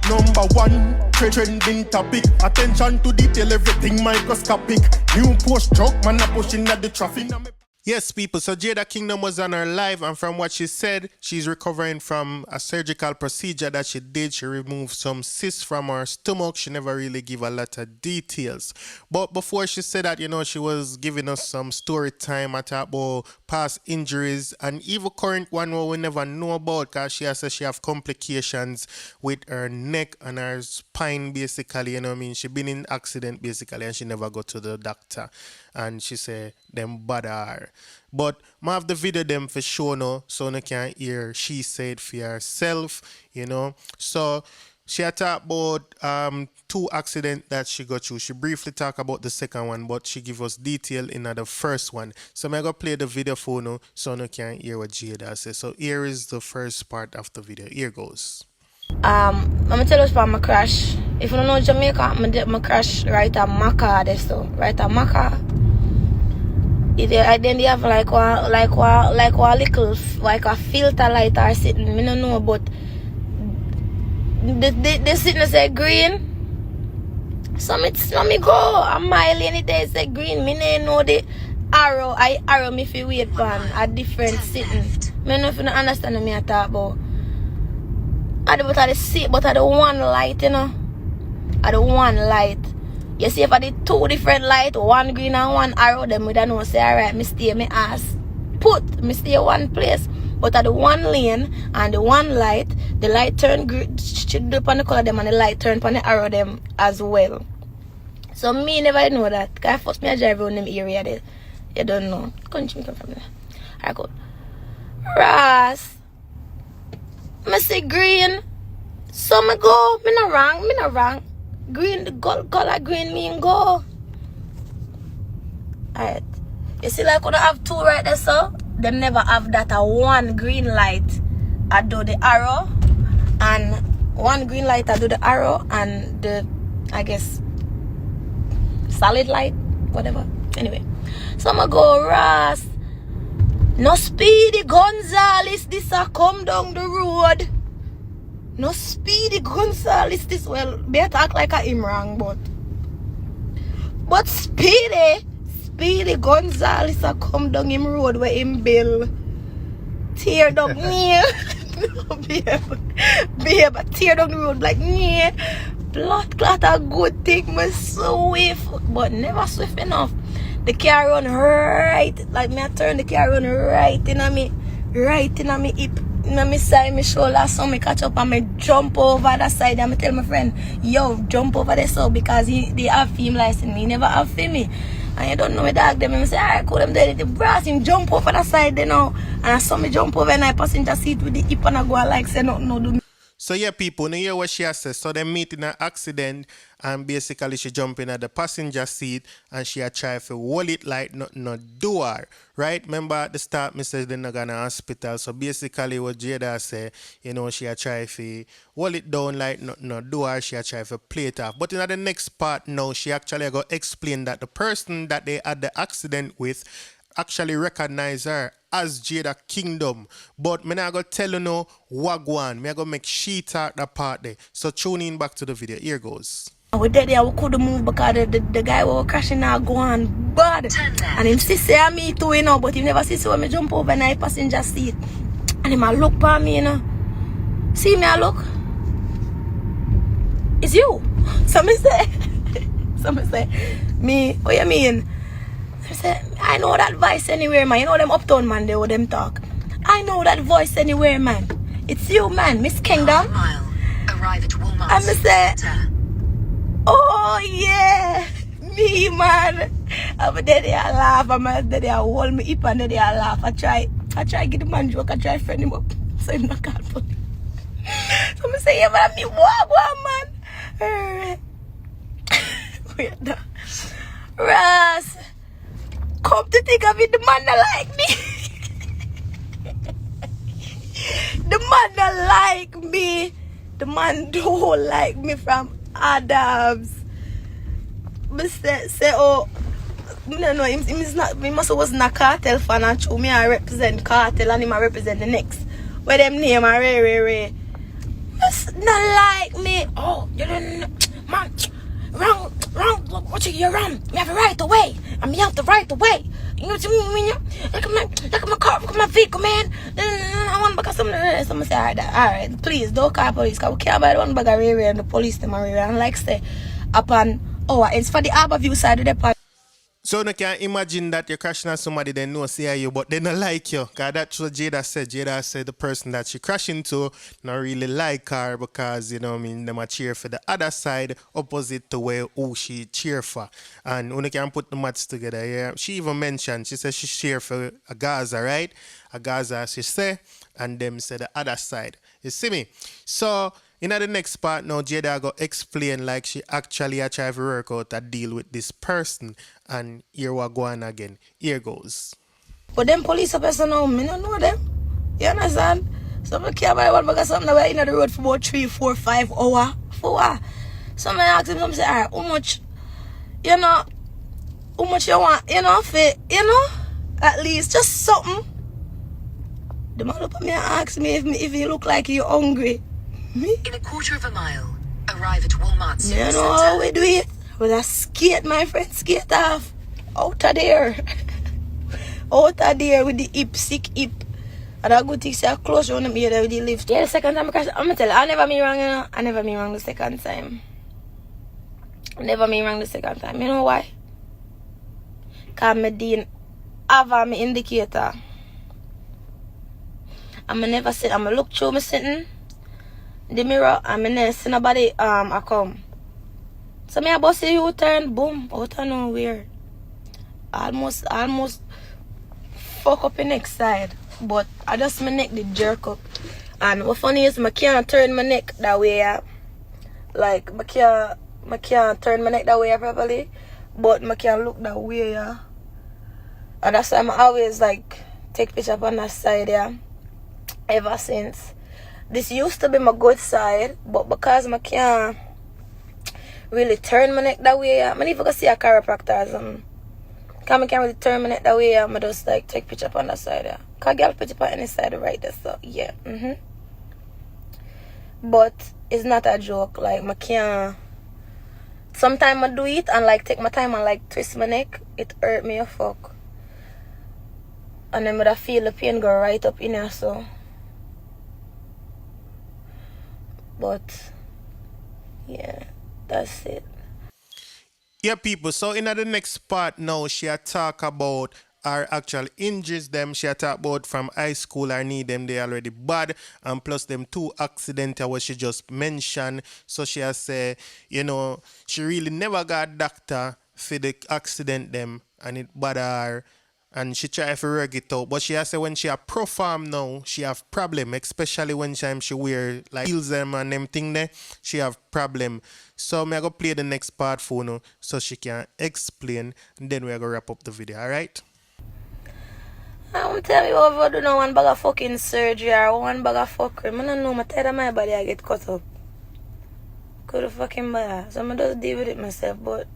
Number one, trending topic. Attention to detail, everything microscopic. New post truck, man a pushing at the traffic. Yes, people, so Jada Kingdom was on her live, and from what she said, she's recovering from a surgical procedure that she did. She removed some cysts from her stomach. She never really gave a lot of details. But before she said that, you know, she was giving us some story time about past injuries, and even current one where we never know about, because she has said she have complications with her neck and her spine, basically, you know what I mean? She been in accident, basically, and she never go to the doctor. And she said, them bother her. But I have the video them for sure now, so you can hear she said for herself, you know. So she had talked about 2 accidents that she got through. She briefly talked about the second one, but she give us detail in the first one. So I'm going to play the video for now, so you can hear what Jada says. So here is the first part of the video. Here goes. I'm going to tell you about my crash. If you don't know Jamaica, my crash right at Maca, so right at Maca. Then they have like a little like a filter light or sitting. I don't know, but the sitting say green. So me go a mile in it they say green. Me don't know the arrow. I arrow me fi wait for a different sitting. Me don't know if you understand me I talk about. I the one light, you know. I the one light. You see, if I did 2 different lights, 1 green and 1 arrow, then we don't know, say, alright, me stay, me ass me stay one place. But at the 1 lane and the 1 light, the light turn green, should do upon the color them and the light turn upon the arrow them as well. So me never know that. Because first me I drive around them area there. You don't know. Country come from there. Alright, good. Ross. Me see green. So me go. Me not wrong. Green, the color green mean go. Alright. You see like when I have 2 right there, so them never have that 1 green light I do the arrow, and 1 green light I do the arrow, and the, I guess, solid light, whatever. Anyway. So I'ma go Ross. No Speedy Gonzales, this a come down the road. No Speedy Gonzales, this well, better act like a him wrong, but Speedy Gonzales a come down him road where him bill tear down near. No, babe, tear down the road like near. Blood clot a good thing, me swift, but never swift enough. The car run right, like me I turn the car run right in me hip. Me side, me shoulder, so me catch up and me jump over the side and me tell my friend, yo, jump over there so because they have film license, me never have film me. And you don't know me dog them, and say, alright, cool, them there, the brass him jump over the side you know. And I saw me jump over in a passenger seat with the hip and I go like say nothing no do me. So yeah, people, now hear what she has said. So they meet in an accident, and basically she jump in at the passenger seat and she a try to hold it like not do her. Right? Remember at the start, me said they're not gonna hospital. So basically what Jada say, you know, she a try to hold it down like not do her, she a try to play it off. But in the next part now, she actually go explain that the person that they had the accident with actually recognize her as Jada Kingdom. But me not go tell you no wagwan. Me I go make she talk that part there. So tune in back to the video. Here goes. We did there, we couldn't move because the guy who was crashing now go on bad. And him see say me too, you know, but he never see when me jump over in the passenger seat. And him a look for me, you know. See me I look. It's you. So me say, me, what you mean? I say, I know that voice anywhere, man. You know them uptown man, they with them talk. I know that voice anywhere, man. It's you, man, Miss Kingdom. Arrive at Walmart. And me say, oh yeah, me man. I'm there I laugh, I'm there I hold me hip and there I laugh. I try get the man joke, I try friend him up. So him not call for me. So me say, yeah, man, me walk, man. Wait, no. Ross. Come to think of it, the man that like me. The man that like me. The man don't like me from Adams. But say oh, no, he must have wasn't a cartel fan and true. Me I represent cartel and him represent the next. Where them name are Ray. Must not like me. right away. You know what I mean? Look at my car, look at my vehicle, man. I want to buy something. Someone say, alright, please, don't call police, because we can't buy the one bag of area and the police them area. And like say, upon, it's for the Harbour View side of the park. So you can imagine that you're crashing on somebody they know see you, but they don't like you. Because that's what Jada said. Jada said the person that she crashed into not really like her because, you know what I mean, them a cheer for the other side opposite to where who she cheer for. And when you can put the maths together, yeah, she even mentioned, she said she cheer for a Gaza, right? A Gaza, she say, and them say the other side. You see me? So, in the next part now, Jada go explain like she actually a try to work out a deal with this person. And here we go on again. Here goes. But them police officers now, me don't know them. You understand? So I can't buy one bag of something that we're in the road for about 3, 4, 5 hours. For what? So I ask him, say, alright, how much you want, at least just something. The man look at me and ask me if you look like you're hungry. Me? In a quarter of a mile, arrive at Walmart You Super know how Center. we do it? With a skate, my friend, skate off. Out of there. Out of there with the hip, sick hip. And I go take a close on them here with the lift. Yeah, the second time I crash, I'm gonna tell you, I never mean wrong, you know. I never mean wrong the second time. I never mean wrong the second time. You know why? Because I didn't have my indicator. I'm never sit, I'm gonna look through my sitting. The mirror, I'm see nobody I come. So me about see you turn, boom, out of nowhere. Almost fuck up the next side. But I just my neck did jerk up. And what funny is I can't turn my neck that way. Like I can't turn my neck that way properly. But I can look that way, yeah. And that's why I always like take picture up on that side, yeah. Ever since. This used to be my good side, but because I can't really turn my neck that way, I need to see a chiropractor or something. Because I can't really turn my neck that way, I just like take picture up on that side. Yeah. Because I get picture up on any side right there, so yeah. But it's not a joke, like I can't. Sometimes I do it and like take my time and like twist my neck, it hurt me a fuck. And then I feel the pain go right up in here, so. But yeah, that's it. Yeah, people. So in the next part now, she a talk about her actual injuries. Them she a talk about from high school. Her knee them they already bad, and plus them 2 accidents what she just mentioned. So she has say, she really never got a doctor for the accident them, and it bother her. And she try to work it out. But she has said when she a perform now, she have problem. Especially when she wear like heels them and them thing there, she have problem. So I'm going to play the next part for now so she can explain. And then we're going to wrap up the video, alright? I'm telling you, over do no one bag of fucking surgery or one bag of fuckery. I don't know, I'm tired of my body I get cut up. Could fucking bad. So I'm just deal with it myself, but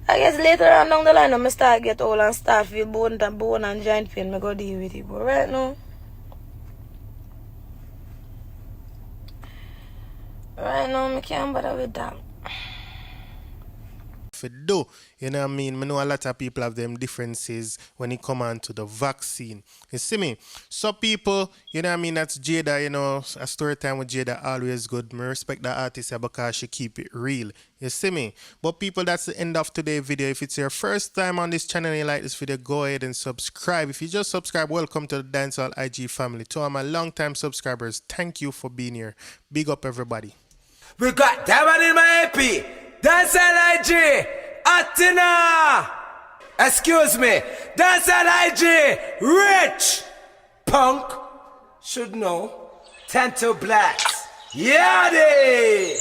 I guess later on down the line, I'm start get old and start feel bone and joint pain. I go deal with it. But right now, I can't bother with that. For do, you know what I mean? I know a lot of people have them differences when it come on to the vaccine. You see me? So people, you know what I mean? That's Jada, a story time with Jada always good. I respect the artist because she keep it real. You see me? But people, that's the end of today's video. If it's your first time on this channel and you like this video, go ahead and subscribe. If you just subscribe, welcome to the Dancehall IG family. To all my long-time subscribers, thank you for being here. Big up everybody. We got that one in my AP. Dancehall IG. Atina. Excuse me. Dancehall IG. Rich. Punk. Should know. Tanto Blacks. Yadi.